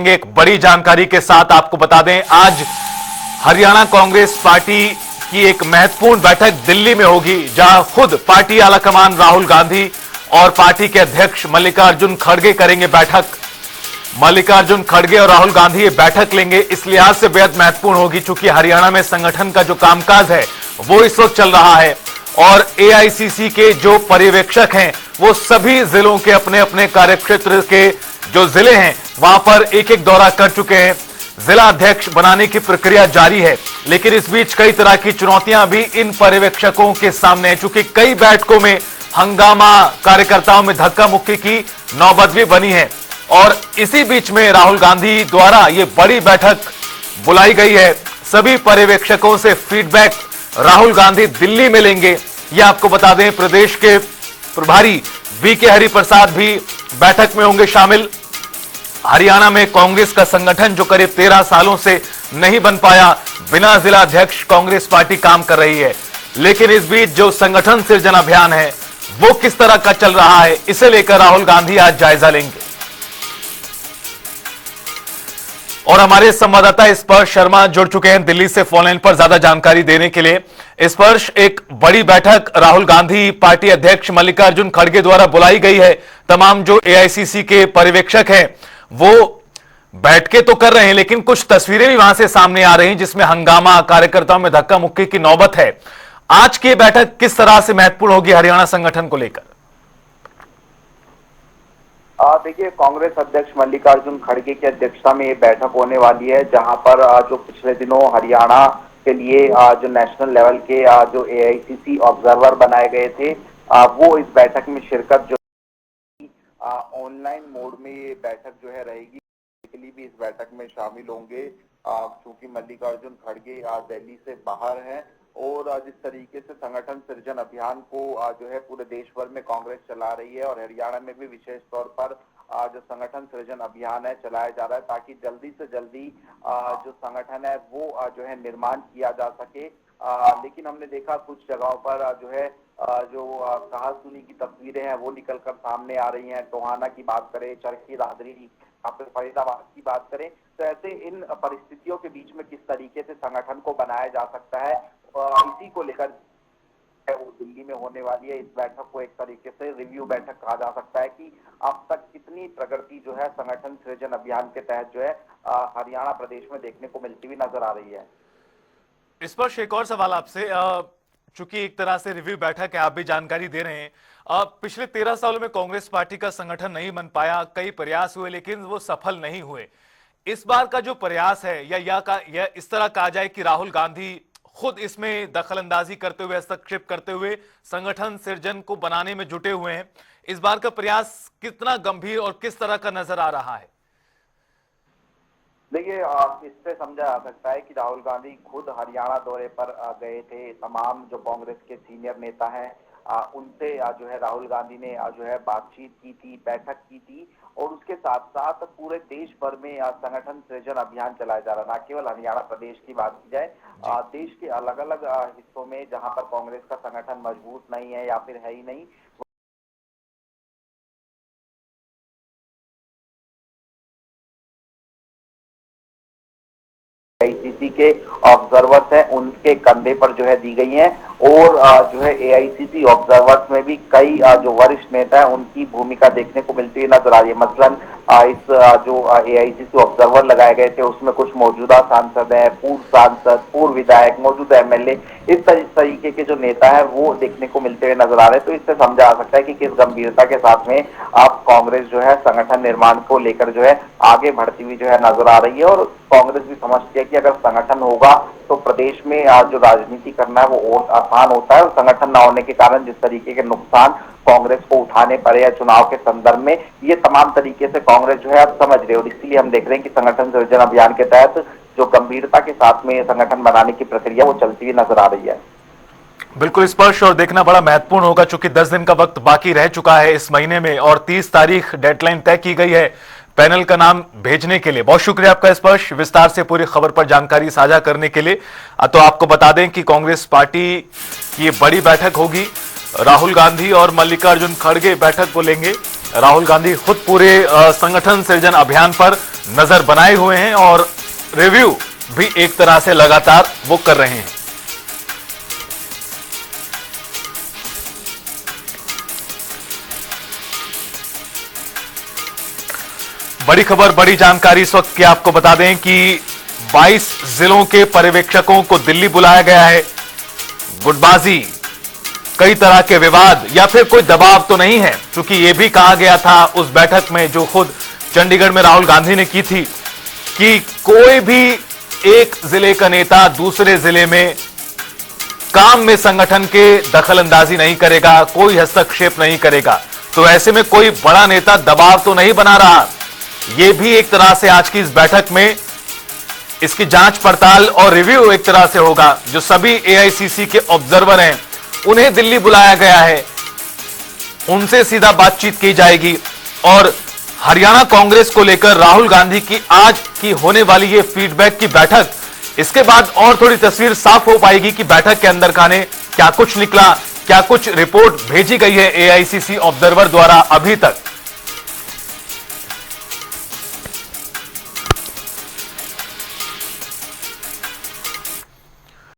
एक बड़ी जानकारी के साथ आपको बता दें, आज हरियाणा कांग्रेस पार्टी की एक महत्वपूर्ण बैठक दिल्ली में होगी, जहां खुद पार्टी आलाकमान राहुल गांधी और पार्टी के अध्यक्ष मल्लिकार्जुन खड़गे करेंगे बैठक। मल्लिकार्जुन खड़गे और राहुल गांधी ये बैठक लेंगे, इस लिहाज से बेहद महत्वपूर्ण होगी चूंकि हरियाणा में संगठन का जो कामकाज है वो इस वक्त चल रहा है और एआईसीसी के जो पर्यवेक्षक हैं वो सभी जिलों के अपने अपने कार्यक्षेत्र के जो जिले हैं वहां पर एक एक दौरा कर चुके हैं। जिला अध्यक्ष बनाने की प्रक्रिया जारी है, लेकिन इस बीच कई तरह की चुनौतियां भी इन पर्यवेक्षकों के सामने है, चूंकि कई बैठकों में हंगामा, कार्यकर्ताओं में धक्का मुक्की की नौबत भी बनी है और इसी बीच में राहुल गांधी द्वारा यह बड़ी बैठक बुलाई गई है। सभी पर्यवेक्षकों से फीडबैक राहुल गांधी दिल्ली में लेंगे। यह आपको बता दें, प्रदेश के प्रभारी वीके हरिप्रसाद भी बैठक में होंगे शामिल। हरियाणा में कांग्रेस का संगठन जो करीब 13 सालों से नहीं बन पाया, बिना जिला अध्यक्ष कांग्रेस पार्टी काम कर रही है, लेकिन इस बीच जो संगठन सृजन अभियान है वो किस तरह का चल रहा है, इसे लेकर राहुल गांधी आज जायजा लेंगे। और हमारे संवाददाता स्पर्श शर्मा जुड़ चुके हैं दिल्ली से फोन लाइन पर ज्यादा जानकारी देने के लिए। स्पर्श, एक बड़ी बैठक राहुल गांधी पार्टी अध्यक्ष मल्लिकार्जुन खड़गे द्वारा बुलाई गई है। तमाम जो एआईसीसी के पर्यवेक्षक हैं वो बैठकें तो कर रहे हैं, लेकिन कुछ तस्वीरें भी वहां से सामने आ रही हैं जिसमें हंगामा, कार्यकर्ताओं में धक्का मुक्की की नौबत है। आज की बैठक किस तरह से महत्वपूर्ण होगी हरियाणा संगठन को लेकर? देखिए, कांग्रेस अध्यक्ष मल्लिकार्जुन खड़गे की अध्यक्षता में ये बैठक होने वाली है, जहां पर जो पिछले दिनों हरियाणा के लिए जो नेशनल लेवल के जो एआईसीसी ऑब्जर्वर बनाए गए थे, वो इस बैठक में शिरकत जो ऑनलाइन मोड में ये बैठक जो है रहेगी। भी इस बैठक में शामिल होंगे, क्योंकि मल्लिकार्जुन खड़गे आज दिल्ली से बाहर हैं और जिस तरीके से संगठन सृजन अभियान को जो है पूरे देश भर में कांग्रेस चला रही है और हरियाणा में भी विशेष तौर पर जो संगठन सृजन अभियान है चलाया जा रहा है, ताकि जल्दी से जल्दी जो संगठन है वो जो है निर्माण किया जा सके। लेकिन हमने देखा कुछ जगहों पर जो है जो कहा सुनी की तस्वीरें हैं वो निकलकर सामने आ रही हैं। टोहाना की बात करें, चरखी दादरी, फरीदाबाद की बात करें, तो ऐसे इन परिस्थितियों के बीच में किस तरीके से संगठन को बनाया जा सकता है, इसी को लेकर वो दिल्ली में होने वाली है। इस बैठक को एक तरीके से रिव्यू बैठक कहा जा सकता है कि अब तक कितनी प्रगति जो है संगठन सृजन अभियान के तहत जो है हरियाणा प्रदेश में देखने को मिलती हुई नजर आ रही है। इस पर एक और सवाल आपसे, चूंकि एक तरह से रिव्यू बैठक है, आप भी जानकारी दे रहे हैं, पिछले 13 सालों में कांग्रेस पार्टी का संगठन नहीं बन पाया, कई प्रयास हुए लेकिन वो सफल नहीं हुए। इस बार का जो प्रयास है या इस तरह कहा जाए कि राहुल गांधी खुद इसमें दखलंदाजी करते हुए, हस्तक्षेप करते हुए संगठन सृजन को बनाने में जुटे हुए हैं, इस बार का प्रयास कितना गंभीर और किस तरह का नजर आ रहा है? देखिए, इससे समझा जा सकता है कि राहुल गांधी खुद हरियाणा दौरे पर गए थे। तमाम जो कांग्रेस के सीनियर नेता हैं उनसे जो है राहुल गांधी ने जो है बातचीत की थी, बैठक की थी और उसके साथ साथ पूरे देश भर में संगठन सृजन अभियान चलाया जा रहा। न केवल हरियाणा प्रदेश की बात की जाए, देश के अलग अलग हिस्सों में जहां पर कांग्रेस का संगठन मजबूत नहीं है या फिर है ही नहीं, एआईसीसी के ऑब्जर्वर्स हैं उनके कंधे पर जो है दी गई हैं और जो है एआईसीसी ऑब्जर्वर्स में भी कई जो वरिष्ठ नेता हैं उनकी भूमिका देखने को मिलती हुई नजर आ रही है। मसलन इस जो एआईसीसी ऑब्जर्वर लगाए गए थे उसमें कुछ मौजूदा सांसद हैं, पूर्व सांसद, पूर्व विधायक, मौजूदा एमएलए, इस तरीके के जो नेता है वो देखने को मिलते हुए नजर आ रहे हैं। तो इससे समझा जा सकता है कि किस गंभीरता के साथ में आप कांग्रेस जो है संगठन निर्माण को लेकर जो है आगे बढ़ती हुई जो है नजर आ रही है और कांग्रेस भी समझती है कि अगर संगठन होगा तो प्रदेश में जो राजनीति करना है वो और आसान होता है और संगठन न होने के कारण जिस तरीके के नुकसान कांग्रेस को उठाने पड़े या चुनाव के संदर्भ में, ये तमाम तरीके से कांग्रेस जो है अब समझ रही है और इसीलिए हम देख रहे हैं कि संगठन सृजन अभियान के तहत जो गंभीरता के साथ में संगठन बनाने की प्रक्रिया वो चलती हुई नजर आ रही है। बिल्कुल स्पर्श, और देखना बड़ा महत्वपूर्ण होगा चूंकि 10 दिन का वक्त बाकी रह चुका है इस महीने में और 30 तारीख डेडलाइन तय की गई है पैनल का नाम भेजने के लिए। बहुत शुक्रिया आपका स्पर्श, विस्तार से पूरी खबर पर जानकारी साझा करने के लिए। तो आपको बता दें कि कांग्रेस पार्टी की बड़ी बैठक होगी, राहुल गांधी और मल्लिकार्जुन खड़गे बैठक को लेंगे। राहुल गांधी खुद पूरे संगठन सृजन अभियान पर नजर बनाए हुए हैं और रिव्यू भी एक तरह से लगातार वो कर रहे हैं। बड़ी खबर, बड़ी जानकारी इस वक्त की आपको बता दें कि 22 जिलों के पर्यवेक्षकों को दिल्ली बुलाया गया है। गुटबाजी, कई तरह के विवाद या फिर कोई दबाव तो नहीं है, क्योंकि यह भी कहा गया था उस बैठक में जो खुद चंडीगढ़ में राहुल गांधी ने की थी कि कोई भी एक जिले का नेता दूसरे जिले में काम में संगठन के दखल अंदाजी नहीं करेगा, कोई हस्तक्षेप नहीं करेगा। तो ऐसे में कोई बड़ा नेता दबाव तो नहीं बना रहा। यह भी एक तरह से आज की इस बैठक में इसकी जांच पड़ताल और रिव्यू एक तरह से होगा। जो सभी एआईसीसी के ऑब्जर्वर हैं उन्हें दिल्ली बुलाया गया है, उनसे सीधा बातचीत की जाएगी और हरियाणा कांग्रेस को लेकर राहुल गांधी की आज की होने वाली ये फीडबैक की बैठक, इसके बाद और थोड़ी तस्वीर साफ हो पाएगी कि बैठक के अंदर खाने क्या कुछ निकला, क्या कुछ रिपोर्ट भेजी गई है एआईसीसी ऑब्जर्वर द्वारा अभी तक।